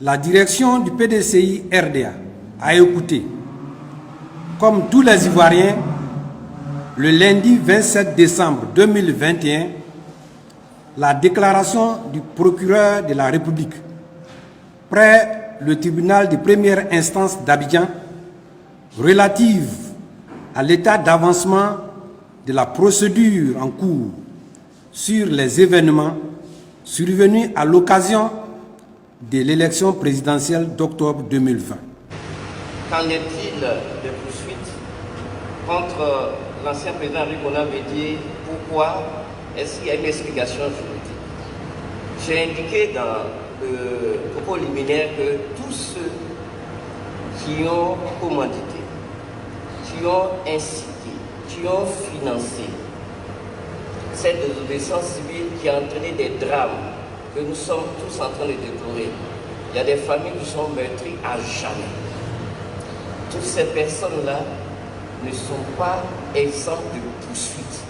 La direction du PDCI RDA a écouté, comme tous les Ivoiriens, le lundi 27 décembre 2021, la déclaration du procureur de la République près le tribunal de première instance d'Abidjan relative à l'état d'avancement de la procédure en cours sur les événements survenus à l'occasion de l'élection présidentielle d'octobre 2020. Qu'en est-il des poursuites contre l'ancien président Rimouna Bédié? Pourquoi? Est-ce qu'il y a une explication juridique? J'ai indiqué dans le propos liminaire que tous ceux qui ont commandité, qui ont incité, qui ont financé cette désobéissance civile qui a entraîné des drames que nous sommes tous en train de déplorer. Il y a des familles qui sont meurtries à jamais. Toutes ces personnes-là ne sont pas exemptes de poursuites.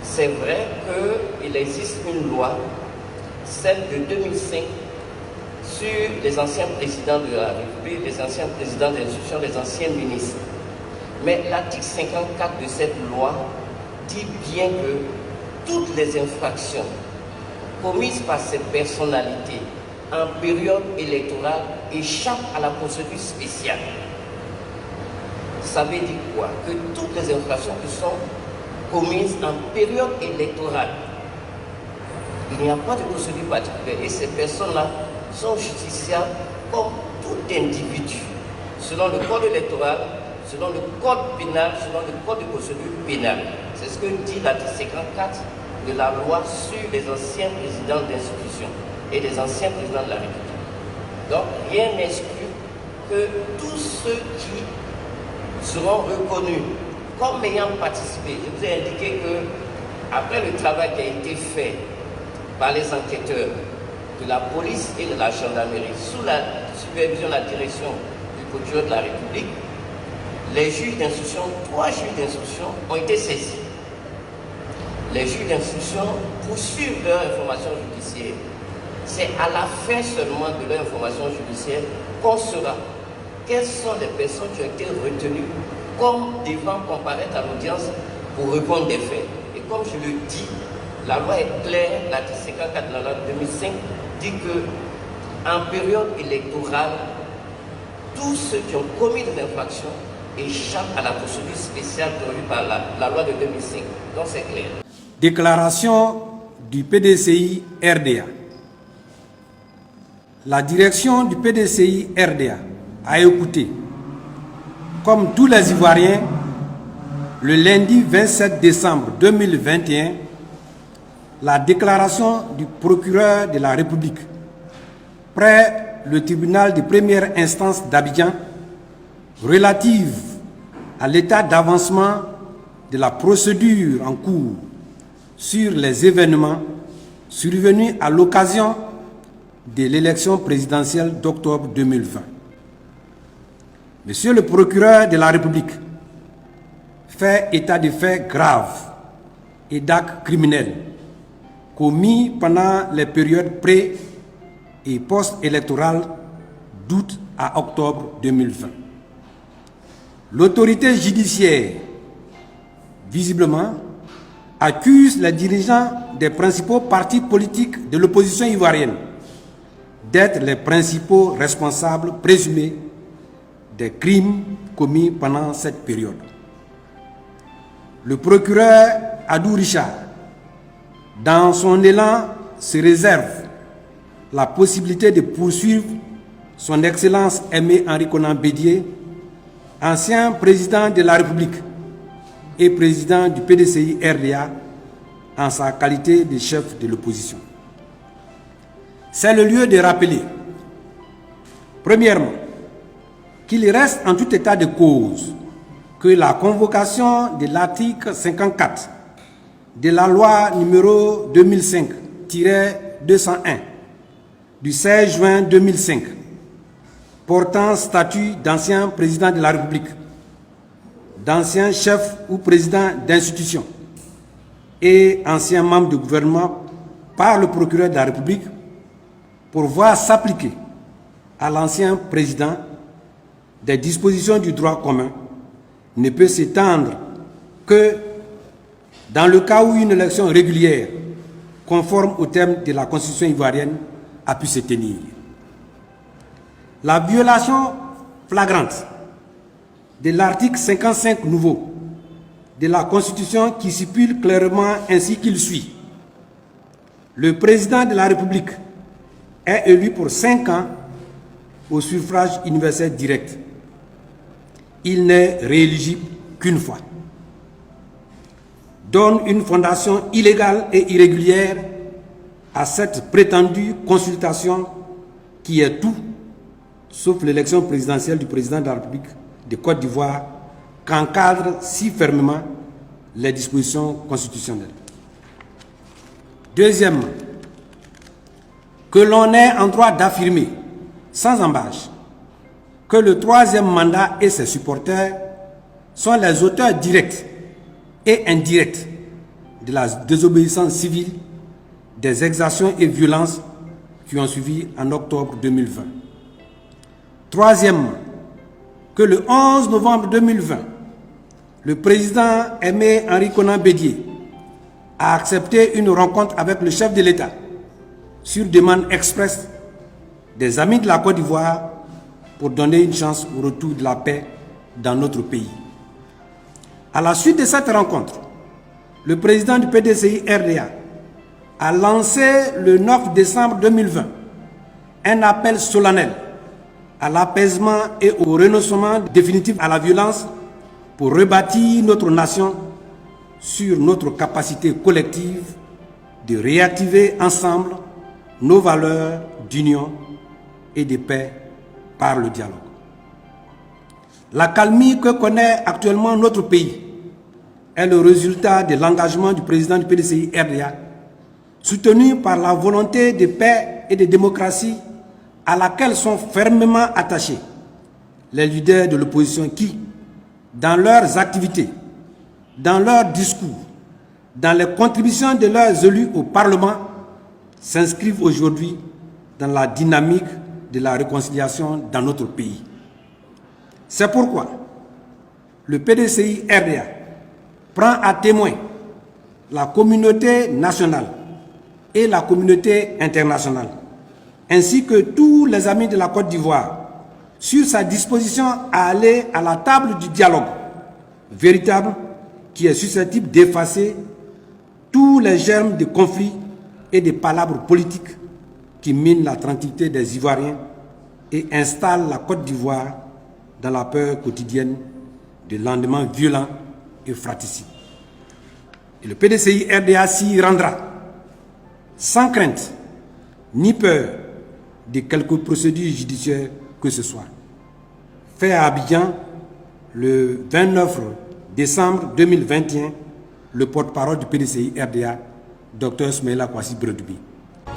C'est vrai qu'il existe une loi, celle de 2005, sur les anciens présidents de la République, les anciens présidents d'institutions, les anciens ministres. Mais l'article 54 de cette loi dit bien que toutes les infractions commises par ces personnalités en période électorale échappent à la procédure spéciale. Ça veut dire quoi? Que toutes les infractions qui sont commises en période électorale, il n'y a pas de procédure particulière et ces personnes-là sont justiciables comme tout individu, selon le code électoral, selon le code pénal, selon le code de procédure pénale. C'est ce que dit l'article 54 de la loi sur les anciens présidents d'institutions et les anciens présidents de la République. Donc, rien n'exclut que tous ceux qui seront reconnus comme ayant participé. Je vous ai indiqué que, après le travail qui a été fait par les enquêteurs de la police et de la gendarmerie, sous la supervision de la direction du procureur de la République, les juges d'instruction, 3 juges d'instruction ont été saisis. Les juges d'instruction poursuivent leur information judiciaire. C'est à la fin seulement de leur information judiciaire qu'on saura quelles sont les personnes qui ont été retenues comme devant comparaître à l'audience pour répondre des faits. Et comme je le dis, la loi est claire, l'article 54 de la loi de 2005 dit que en période électorale, tous ceux qui ont commis des infractions échappent à la procédure spéciale prévue par la loi de 2005. Donc c'est clair. Déclaration du PDCI RDA. La direction du PDCI RDA a écouté, comme tous les Ivoiriens, le lundi 27 décembre 2021, la déclaration du procureur de la République près le tribunal de première instance d'Abidjan relative à l'état d'avancement de la procédure en cours sur les événements survenus à l'occasion de l'élection présidentielle d'octobre 2020. Monsieur le procureur de la République fait état de faits graves et d'actes criminels commis pendant les périodes pré- et post-électorales d'août à octobre 2020. L'autorité judiciaire, visiblement, accuse les dirigeants des principaux partis politiques de l'opposition ivoirienne d'être les principaux responsables présumés des crimes commis pendant cette période. Le procureur Adou Richard, dans son élan, se réserve la possibilité de poursuivre son Excellence Aimé Henri Konan Bédié, ancien président de la République et président du PDCI RDA, en sa qualité de chef de l'opposition. C'est le lieu de rappeler, premièrement, qu'il reste en tout état de cause que la convocation de l'article 54 de la loi numéro 2005-201 du 16 juin 2005 portant statut d'ancien président de la République, d'ancien chef ou président d'institution et ancien membre du gouvernement par le procureur de la République pour voir s'appliquer à l'ancien président des dispositions du droit commun ne peut s'étendre que dans le cas où une élection régulière, conforme aux termes de la Constitution ivoirienne, a pu se tenir. La violation flagrante de l'article 55 nouveau de la Constitution qui stipule clairement ainsi qu'il suit. Le président de la République est élu pour 5 ans au suffrage universel direct. Il n'est rééligible qu'une fois. Donne une fondation illégale et irrégulière à cette prétendue consultation qui est tout, sauf l'élection présidentielle du président de la République de Côte d'Ivoire, qu'encadrent si fermement les dispositions constitutionnelles. Deuxièmement, que l'on est en droit d'affirmer, sans embâche, que le troisième mandat et ses supporters sont les auteurs directs et indirects de la désobéissance civile, des exactions et violences qui ont suivi en octobre 2020. Troisièmement, que le 11 novembre 2020, le président Aimé Henri Konan Bédié a accepté une rencontre avec le chef de l'État sur demande expresse des amis de la Côte d'Ivoire pour donner une chance au retour de la paix dans notre pays. À la suite de cette rencontre, le président du PDCI-RDA a lancé le 9 décembre 2020 un appel solennel à l'apaisement et au renoncement définitif à la violence pour rebâtir notre nation sur notre capacité collective de réactiver ensemble nos valeurs d'union et de paix par le dialogue. La calmie que connaît actuellement notre pays est le résultat de l'engagement du président du PDCI-RDA, soutenu par la volonté de paix et de démocratie à laquelle sont fermement attachés les leaders de l'opposition qui, dans leurs activités, dans leurs discours, dans les contributions de leurs élus au Parlement, s'inscrivent aujourd'hui dans la dynamique de la réconciliation dans notre pays. C'est pourquoi le PDCI-RDA prend à témoin la communauté nationale et la communauté internationale, ainsi que tous les amis de la Côte d'Ivoire, sur sa disposition à aller à la table du dialogue véritable qui est susceptible d'effacer tous les germes de conflits et de palabres politiques qui minent la tranquillité des Ivoiriens et installent la Côte d'Ivoire dans la peur quotidienne de lendemains violents et fratricides. Et le PDCI-RDA s'y rendra sans crainte ni peur de quelque procédure judiciaire que ce soit. Fait à Abidjan le 29 décembre 2021, le porte-parole du PDCI-RDA, Dr Smaïla Kouassi Bredoubi.